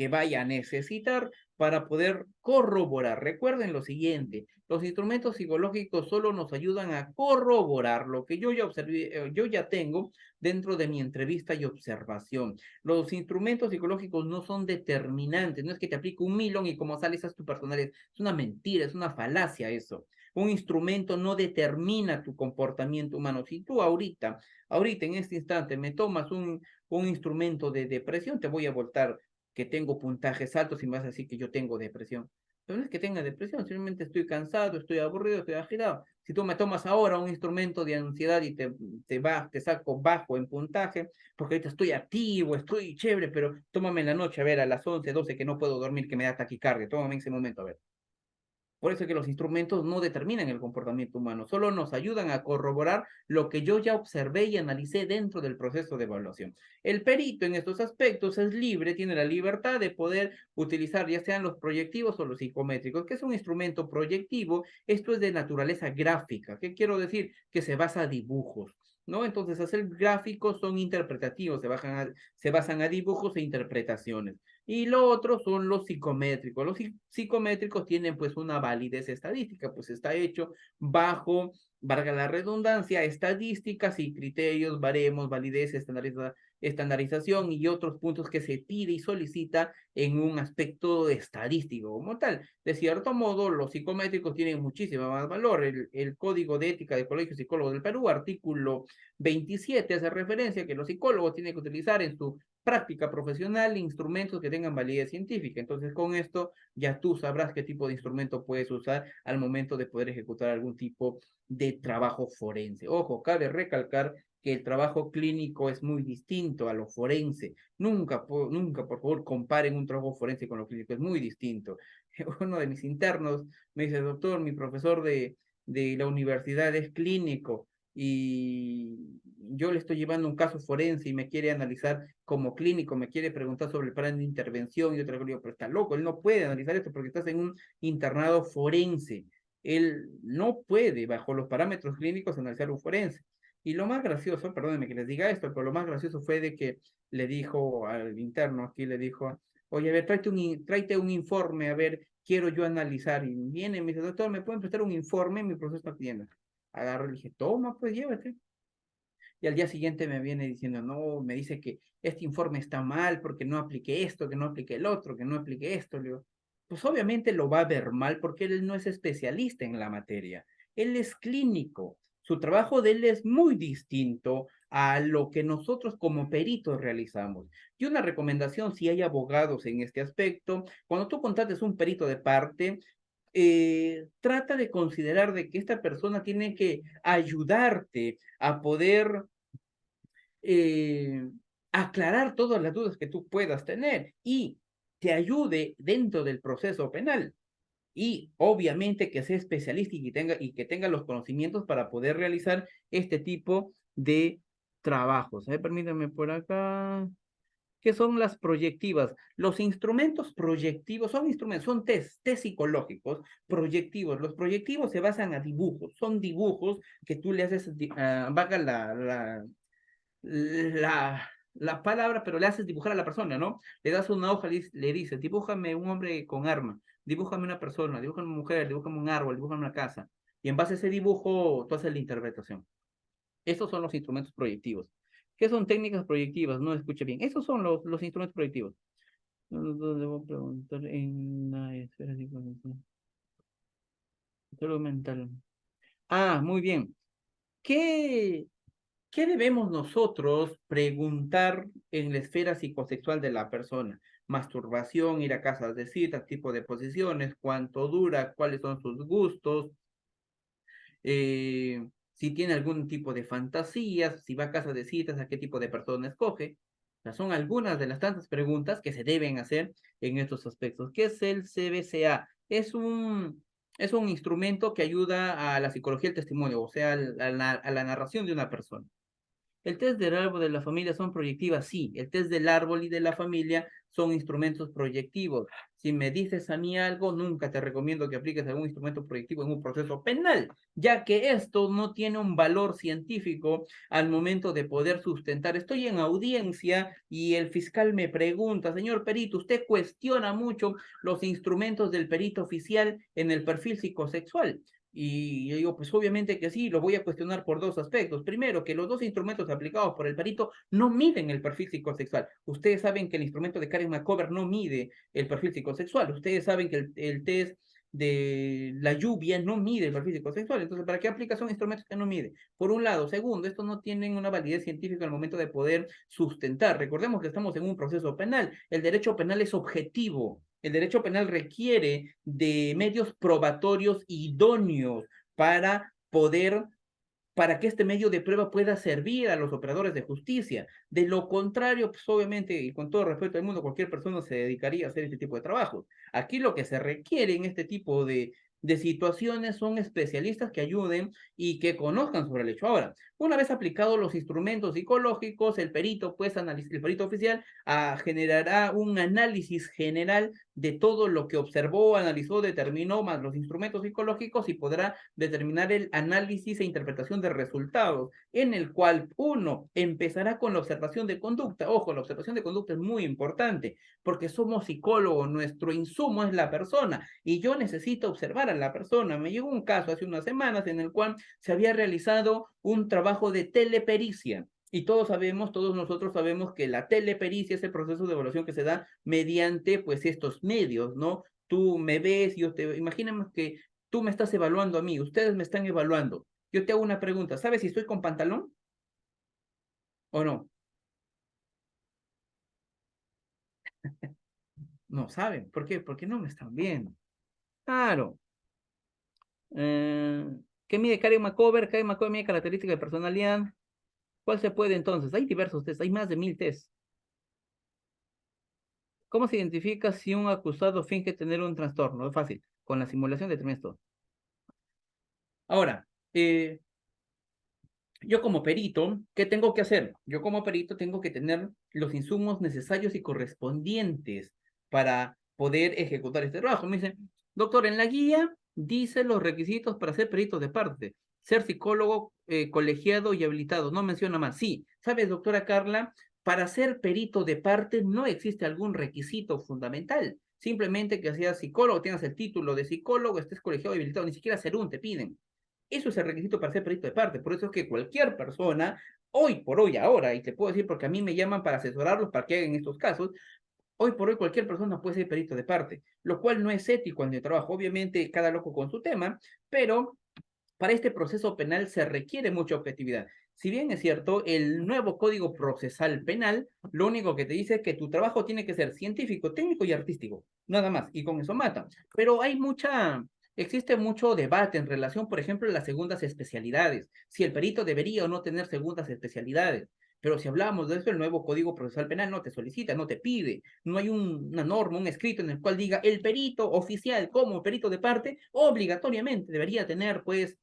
S2: vaya a necesitar para poder corroborar. Recuerden lo siguiente, los instrumentos psicológicos solo nos ayudan a corroborar lo que yo ya observé, yo ya tengo dentro de mi entrevista y observación. Los instrumentos psicológicos no son determinantes, no es que te aplique un milón y como sale esa es tu personalidad. Es una mentira, es una falacia eso. Un instrumento no determina tu comportamiento humano. Si tú ahorita en este instante me tomas un instrumento de depresión, te voy a voltar que tengo puntajes altos y me vas a decir que yo tengo depresión. Pero no es que tenga depresión, simplemente estoy cansado, estoy aburrido, estoy agitado. Si tú me tomas ahora un instrumento de ansiedad y te saco bajo en puntaje, porque ahorita estoy activo, estoy chévere, pero tómame en la noche, a ver, a las 11, 12 que no puedo dormir, que me da taquicardia, tómame en ese momento, a ver. Por eso es que los instrumentos no determinan el comportamiento humano, solo nos ayudan a corroborar lo que yo ya observé y analicé dentro del proceso de evaluación. El perito en estos aspectos es libre, tiene la libertad de poder utilizar ya sean los proyectivos o los psicométricos. ¿Qué es un instrumento proyectivo? Esto es de naturaleza gráfica. ¿Qué quiero decir? Que se basa en dibujos. ¿No? Entonces, hacer gráficos son interpretativos, se basan a dibujos e interpretaciones. Y lo otro son los psicométricos. Los psicométricos tienen pues una validez estadística, pues está hecho bajo, valga la redundancia, estadísticas y criterios, baremos, validez, estandarización y otros puntos que se pide y solicita en un aspecto estadístico como tal. De cierto modo, los psicométricos tienen muchísimo más valor. El Código de Ética del Colegio de Psicólogos del Perú, artículo 27, hace referencia que los psicólogos tienen que utilizar en su práctica profesional, instrumentos que tengan validez científica. Entonces, con esto ya tú sabrás qué tipo de instrumento puedes usar al momento de poder ejecutar algún tipo de trabajo forense. Ojo, cabe recalcar que el trabajo clínico es muy distinto a lo forense. Nunca, por favor, comparen un trabajo forense con lo clínico, es muy distinto. Uno de mis internos me dice, doctor, mi profesor de la universidad es clínico y yo le estoy llevando un caso forense y me quiere analizar como clínico, me quiere preguntar sobre el plan de intervención y otra cosa, pero está loco, él no puede analizar esto porque estás en un internado forense. Él no puede, bajo los parámetros clínicos, analizar un forense. Y lo más gracioso, perdónenme que les diga esto, pero lo más gracioso fue de que le dijo al interno aquí, le dijo, oye, a ver, tráete un informe, a ver, quiero yo analizar. Y viene, me dice, doctor, ¿me pueden prestar un informe? Mi profesor está pidiendo. Agarro y dije, toma, pues llévate. Y al día siguiente me viene diciendo, no, me dice que este informe está mal porque no apliqué esto, que no apliqué el otro, que no apliqué esto. Le digo, pues obviamente lo va a ver mal porque él no es especialista en la materia. Él es clínico. Su trabajo de él es muy distinto a lo que nosotros como peritos realizamos. Y una recomendación, si hay abogados en este aspecto, cuando tú contrates un perito de parte, trata de considerar de que esta persona tiene que ayudarte a poder eh, aclarar todas las dudas que tú puedas tener y te ayude dentro del proceso penal. Y obviamente que sea especialista y que tenga los conocimientos para poder realizar este tipo de trabajos. Permítanme por acá. ¿Qué son las proyectivas? Los instrumentos proyectivos son instrumentos, son test psicológicos proyectivos. Los proyectivos se basan a dibujos, son dibujos que tú le haces, vaga la palabra, pero le haces dibujar a la persona, ¿no? Le das una hoja, le dices, dibújame un hombre con arma, dibújame una persona, dibújame una mujer, dibújame un árbol, dibújame una casa. Y en base a ese dibujo, tú haces la interpretación. Estos son los instrumentos proyectivos. ¿Qué son técnicas proyectivas? No escuche bien. Esos son los instrumentos proyectivos. Debo preguntar en la esfera psicológica. Salud mental. Ah, muy bien. ¿Qué, ¿Qué debemos nosotros preguntar en la esfera psicosexual de la persona? masturbación, ir a casas de citas, tipo de posiciones, cuánto dura, cuáles son sus gustos, si tiene algún tipo de fantasías, si va a casa de citas, a qué tipo de persona escoge. O sea, son algunas de las tantas preguntas que se deben hacer en estos aspectos. ¿Qué es el CBCA? Es un instrumento que ayuda a la psicología del testimonio, o sea, a la narración de una persona. El test del árbol de la familia son proyectivas, sí. El test del árbol y de la familia son instrumentos proyectivos. Si me dices a mí algo, nunca te recomiendo que apliques algún instrumento proyectivo en un proceso penal, ya que esto no tiene un valor científico al momento de poder sustentar. Estoy en audiencia y el fiscal me pregunta, señor perito, usted cuestiona mucho los instrumentos del perito oficial en el perfil psicosexual. Y yo digo, pues obviamente que sí, lo voy a cuestionar por dos aspectos. Primero, que los dos instrumentos aplicados por el perito no miden el perfil psicosexual. Ustedes saben que el instrumento de Karen McCover no mide el perfil psicosexual. Ustedes saben que el test de la lluvia no mide el perfil psicosexual. Entonces, ¿para qué aplica? Son instrumentos que no mide. Por un lado. Segundo, estos no tienen una validez científica al momento de poder sustentar. Recordemos que estamos en un proceso penal. El derecho penal es objetivo. El derecho penal requiere de medios probatorios idóneos para poder, para que este medio de prueba pueda servir a los operadores de justicia. De lo contrario, pues obviamente, y con todo respeto al mundo, cualquier persona se dedicaría a hacer este tipo de trabajo. Aquí lo que se requiere en este tipo de situaciones son especialistas que ayuden y que conozcan sobre el hecho. Ahora, una vez aplicados los instrumentos psicológicos, el perito, pues, el perito oficial generará un análisis general de todo lo que observó, analizó, determinó, más los instrumentos psicológicos y podrá determinar el análisis e interpretación de resultados, en el cual uno empezará con la observación de conducta. Ojo, la observación de conducta es muy importante porque somos psicólogos, nuestro insumo es la persona y yo necesito observar a la persona. Me llegó un caso hace unas semanas en el cual se había realizado un trabajo de telepericia. Y todos sabemos, todos nosotros sabemos que la telepericia es el proceso de evaluación que se da mediante, pues, estos medios, ¿no? Tú me ves, yo te... Imagíname que tú me estás evaluando a mí, ustedes me están evaluando. Yo te hago una pregunta, ¿sabes si estoy con pantalón o no? No saben. ¿Por qué? Porque no me están viendo. Claro. Eh, ¿Qué mide Karen McCover? Karen McCover mide características de personalidad. ¿Cuál se puede entonces? Hay diversos tests, hay más de 1000 tests. ¿Cómo se identifica si un acusado finge tener un trastorno? Es fácil, con la simulación determinas todo. Ahora, yo como perito, ¿qué tengo que hacer? Yo como perito tengo que tener los insumos necesarios y correspondientes para poder ejecutar este trabajo. Me dice, doctor, en la guía dice los requisitos para ser perito de parte. Ser psicólogo colegiado y habilitado. No menciona más. Sí, ¿sabes, doctora Carla? Para ser perito de parte no existe algún requisito fundamental. Simplemente que seas psicólogo, tengas el título de psicólogo, estés colegiado y habilitado. Ni siquiera ser un te piden. Eso es el requisito para ser perito de parte. Por eso es que cualquier persona, hoy por hoy, ahora, y te puedo decir porque a mí me llaman para asesorarlos para que hagan estos casos, hoy por hoy cualquier persona puede ser perito de parte, lo cual no es ético en el trabajo. Obviamente, cada loco con su tema, pero para este proceso penal se requiere mucha objetividad. Si bien es cierto, el nuevo Código Procesal Penal lo único que te dice es que tu trabajo tiene que ser científico, técnico y artístico, nada más, y con eso mata. Pero existe mucho debate en relación, por ejemplo, a las segundas especialidades, si el perito debería o no tener segundas especialidades. Pero si hablamos de eso, el nuevo Código Procesal Penal no te solicita, no te pide, no hay una norma, un escrito en el cual diga el perito oficial como perito de parte obligatoriamente debería tener, pues,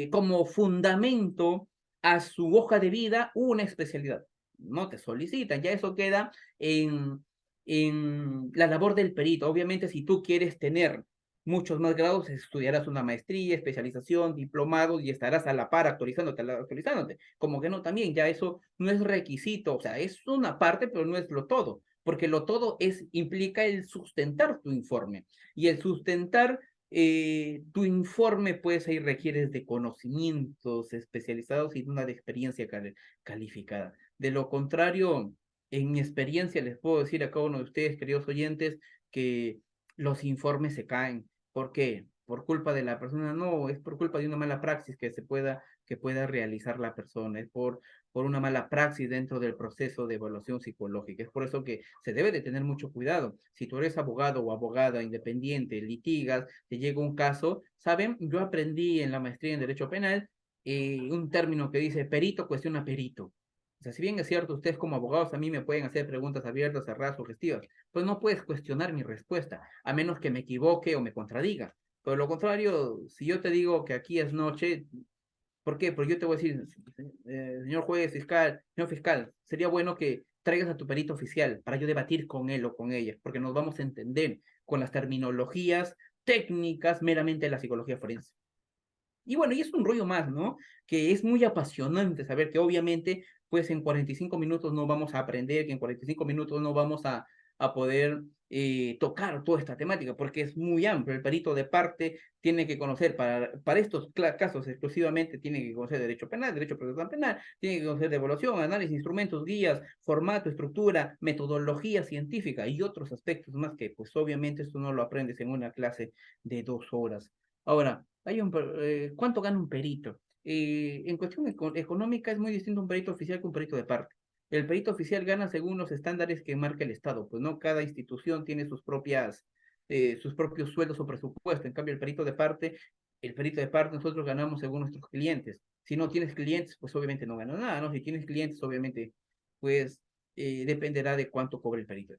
S2: como fundamento a su hoja de vida una especialidad. No te solicitan, ya eso queda en la labor del perito. Obviamente, si tú quieres tener muchos más grados, estudiarás una maestría, especialización, diplomado y estarás a la par actualizándote. Como que no, también ya eso no es requisito, o sea, es una parte, pero no es lo todo, porque lo todo implica el sustentar tu informe. Y el sustentar tu informe, pues ahí requieres de conocimientos especializados y de una de experiencia calificada. De lo contrario, en mi experiencia les puedo decir a cada uno de ustedes, queridos oyentes, que los informes se caen. ¿Por qué? Por culpa de la persona, no, es por culpa de una mala praxis que pueda realizar la persona, es por una mala praxis dentro del proceso de evaluación psicológica. Es por eso que se debe de tener mucho cuidado. Si tú eres abogado o abogada independiente, litigas, te llega un caso, ¿saben? Yo aprendí en la maestría en Derecho Penal un término que dice perito cuestiona perito. O sea, si bien es cierto, ustedes como abogados a mí me pueden hacer preguntas abiertas, cerradas, sugestivas, pues no puedes cuestionar mi respuesta, a menos que me equivoque o me contradiga. Por lo contrario, si yo te digo que aquí es noche, ¿por qué? Porque yo te voy a decir, señor juez, fiscal, señor fiscal, sería bueno que traigas a tu perito oficial para yo debatir con él o con ella, porque nos vamos a entender con las terminologías técnicas meramente de la psicología forense. Y bueno, y es un rollo más, ¿no? Que es muy apasionante saber que obviamente, pues en 45 minutos no vamos a aprender, que en 45 minutos no vamos a poder tocar toda esta temática, porque es muy amplio. El perito de parte tiene que conocer, para estos casos exclusivamente, tiene que conocer derecho penal, derecho procesal penal, tiene que conocer de evaluación, análisis, instrumentos, guías, formato, estructura, metodología científica y otros aspectos más que, pues obviamente esto no lo aprendes en una clase de 2 horas. Ahora, ¿cuánto gana un perito? En cuestión económica es muy distinto un perito oficial que un perito de parte. El perito oficial gana según los estándares que marca el Estado, pues no cada institución tiene sus propios sueldos o presupuesto. En cambio, el perito de parte nosotros ganamos según nuestros clientes. Si no tienes clientes, pues obviamente no ganas nada, ¿no? Si tienes clientes, obviamente, pues dependerá de cuánto cobre el perito.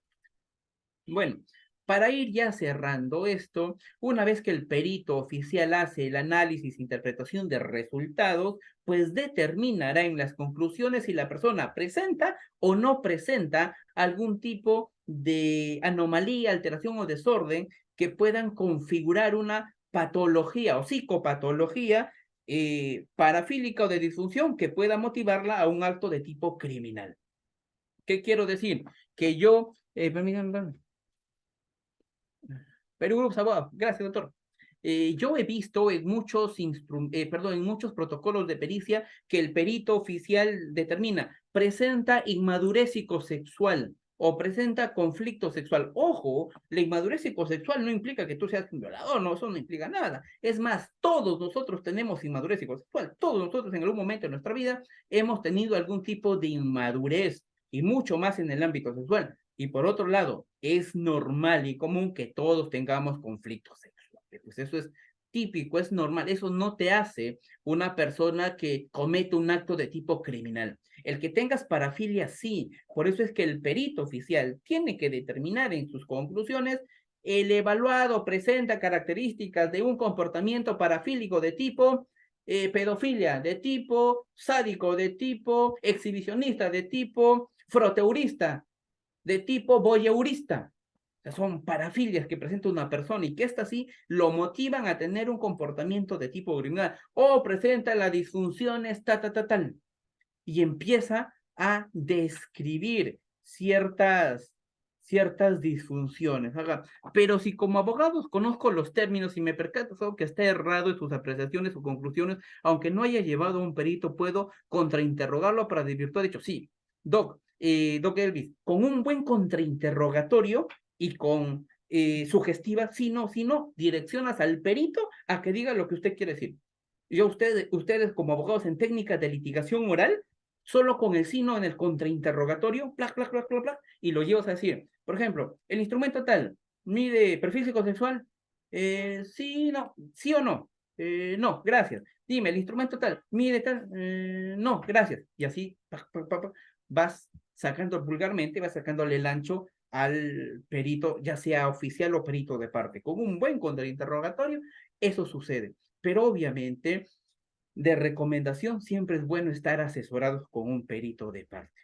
S2: Bueno, para ir ya cerrando esto, una vez que el perito oficial hace el análisis e interpretación de resultados, pues determinará en las conclusiones si la persona presenta o no presenta algún tipo de anomalía, alteración o desorden que puedan configurar una patología o psicopatología parafílica o de disfunción que pueda motivarla a un acto de tipo criminal. ¿Qué quiero decir? Que yo, permítanme, Perú Groups Abogados. Gracias, doctor. Yo he visto en en muchos protocolos de pericia que el perito oficial determina, presenta inmadurez psicosexual o presenta conflicto sexual. Ojo, la inmadurez psicosexual no implica que tú seas un violador, no, eso no implica nada. Es más, todos nosotros tenemos inmadurez psicosexual, todos nosotros en algún momento de nuestra vida hemos tenido algún tipo de inmadurez y mucho más en el ámbito sexual. Y por otro lado, es normal y común que todos tengamos conflictos sexuales. Pues eso es típico, es normal. Eso no te hace una persona que comete un acto de tipo criminal. El que tengas parafilia, sí. Por eso es que el perito oficial tiene que determinar en sus conclusiones el evaluado presenta características de un comportamiento parafílico de tipo pedofilia, de tipo sádico, de tipo exhibicionista, de tipo froteurista, de tipo voyeurista. O sea, son parafilias que presenta una persona y que estas sí lo motivan a tener un comportamiento de tipo criminal o presenta las disfunciones tal. Y empieza a describir ciertas disfunciones. Pero si como abogados conozco los términos y me percato que está errado en sus apreciaciones o conclusiones, aunque no haya llevado a un perito, puedo contrainterrogarlo para desvirtuar. De hecho, sí, Doc Elvis, con un buen contrainterrogatorio y con sugestiva, si no, direccionas al perito a que diga lo que usted quiere decir. Ustedes como abogados en técnicas de litigación oral, solo con el sino en el contrainterrogatorio, y lo llevas a decir, por ejemplo, el instrumento tal, mide perfil psicosexual, sí, no, sí o no, no, gracias. Dime, el instrumento tal, mide tal, no, gracias. Y así vas sacando vulgarmente, vas sacándole el ancho al perito, ya sea oficial o perito de parte. Con un buen contrainterrogatorio, eso sucede. Pero obviamente, de recomendación, siempre es bueno estar asesorados con un perito de parte.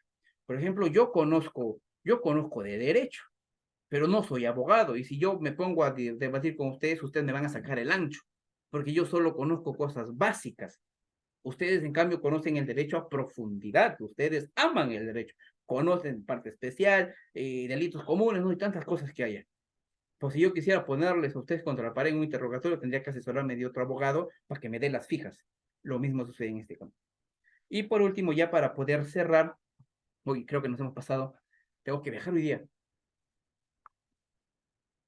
S2: Por ejemplo, yo conozco de derecho, pero no soy abogado. Y si yo me pongo a debatir con ustedes me van a sacar el ancho, porque yo solo conozco cosas básicas. Ustedes, en cambio, conocen el derecho a profundidad. Ustedes aman el derecho, conocen parte especial, delitos comunes, ¿no? Y tantas cosas que hay. Pues si yo quisiera ponerles a ustedes contra la pared en un interrogatorio, tendría que asesorarme de otro abogado para que me dé las fijas. Lo mismo sucede en este caso. Y por último, ya para poder cerrar, hoy creo que nos hemos pasado, tengo que viajar hoy día.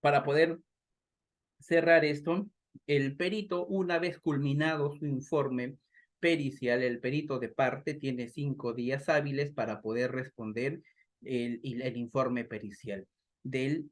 S2: Para poder cerrar esto, el perito, una vez culminado su informe, pericial, el perito de parte tiene 5 días hábiles para poder responder el informe pericial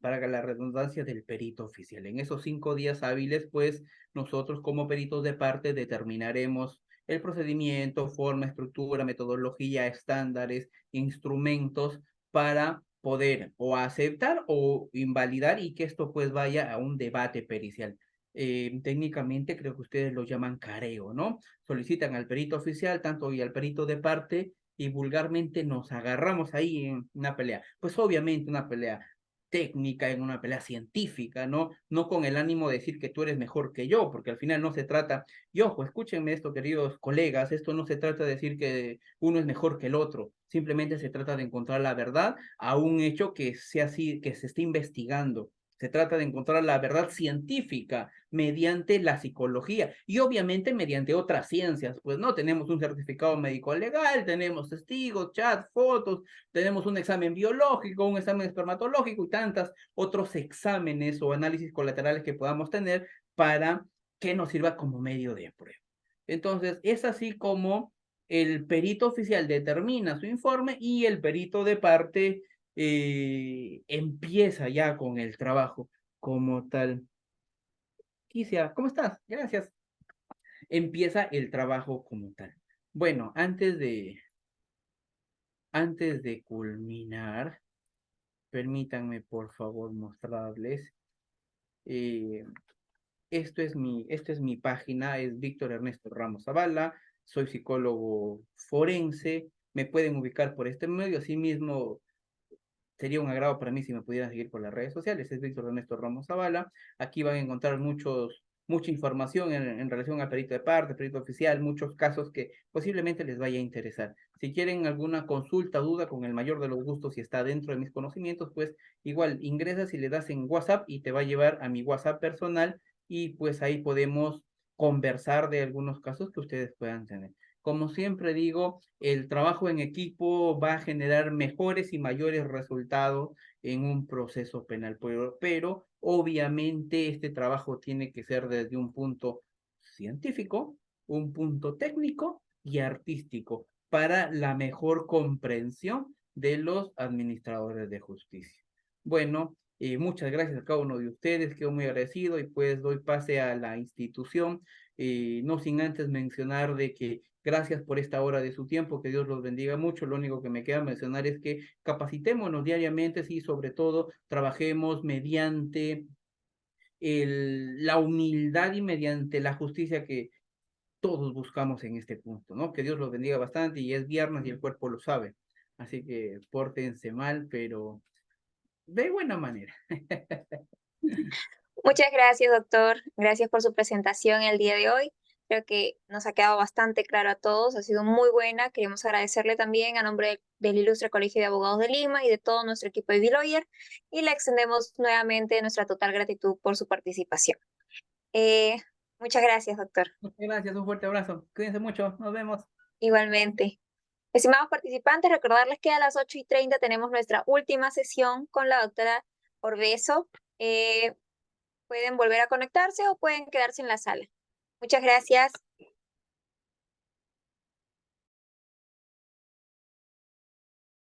S2: para la redundancia, del perito oficial. En esos 5 días hábiles, pues, nosotros como peritos de parte determinaremos el procedimiento, forma, estructura, metodología, estándares, instrumentos para poder o aceptar o invalidar y que esto pues vaya a un debate pericial. Técnicamente creo que ustedes lo llaman careo, ¿no? Solicitan al perito oficial, tanto y al perito de parte, y vulgarmente nos agarramos ahí en una pelea. Pues obviamente una pelea técnica, en una pelea científica, ¿no? No con el ánimo de decir que tú eres mejor que yo, porque al final no se trata, y ojo, escúchenme esto, queridos colegas, esto no se trata de decir que uno es mejor que el otro, simplemente se trata de encontrar la verdad a un hecho que sea así, que se esté investigando. Se trata de encontrar la verdad científica mediante la psicología y obviamente mediante otras ciencias. Pues no, tenemos un certificado médico legal, tenemos testigos, chat, fotos, tenemos un examen biológico, un examen espermatológico y tantos otros exámenes o análisis colaterales que podamos tener para que nos sirva como medio de prueba. Entonces, es así como el perito oficial determina su informe y el perito de parte empieza ya con el trabajo como tal. Kisia, ¿cómo estás? Gracias. Empieza el trabajo como tal. Bueno, antes de culminar, permítanme por favor mostrarles. eh, esta es mi página, es Víctor Ernesto Ramos Zavala, soy psicólogo forense, me pueden ubicar por este medio, asimismo sería un agrado para mí si me pudieran seguir por las redes sociales, es Víctor Ernesto Ramos Zavala, aquí van a encontrar mucha información en relación al perito de parte, perito oficial, muchos casos que posiblemente les vaya a interesar. Si quieren alguna consulta, duda, con el mayor de los gustos, si está dentro de mis conocimientos, pues igual ingresas y le das en WhatsApp y te va a llevar a mi WhatsApp personal y pues ahí podemos conversar de algunos casos que ustedes puedan tener. Como siempre digo, el trabajo en equipo va a generar mejores y mayores resultados en un proceso penal, pero obviamente este trabajo tiene que ser desde un punto científico, un punto técnico y artístico para la mejor comprensión de los administradores de justicia. Bueno, muchas gracias a cada uno de ustedes, quedo muy agradecido y pues doy pase a la institución, no sin antes mencionar de que gracias por esta hora de su tiempo, que Dios los bendiga mucho. Lo único que me queda mencionar es que capacitémonos diariamente, y sobre todo trabajemos mediante la humildad y mediante la justicia que todos buscamos en este punto, ¿no? Que Dios los bendiga bastante y es viernes y el cuerpo lo sabe. Así que pórtense mal, pero de buena manera.
S1: Muchas gracias, doctor. Gracias por su presentación el día de hoy. Creo que nos ha quedado bastante claro a todos, ha sido muy buena. Queremos agradecerle también a nombre del Ilustre Colegio de Abogados de Lima y de todo nuestro equipo de B-Lawyer y le extendemos nuevamente nuestra total gratitud por su participación. Eh, Muchas gracias, doctor.
S2: Muchas gracias, un fuerte abrazo. Cuídense mucho, nos vemos.
S1: Igualmente. Estimados participantes, recordarles que a las 8:30 tenemos nuestra última sesión con la doctora Orbeso. Pueden volver a conectarse o pueden quedarse en la sala. Muchas gracias.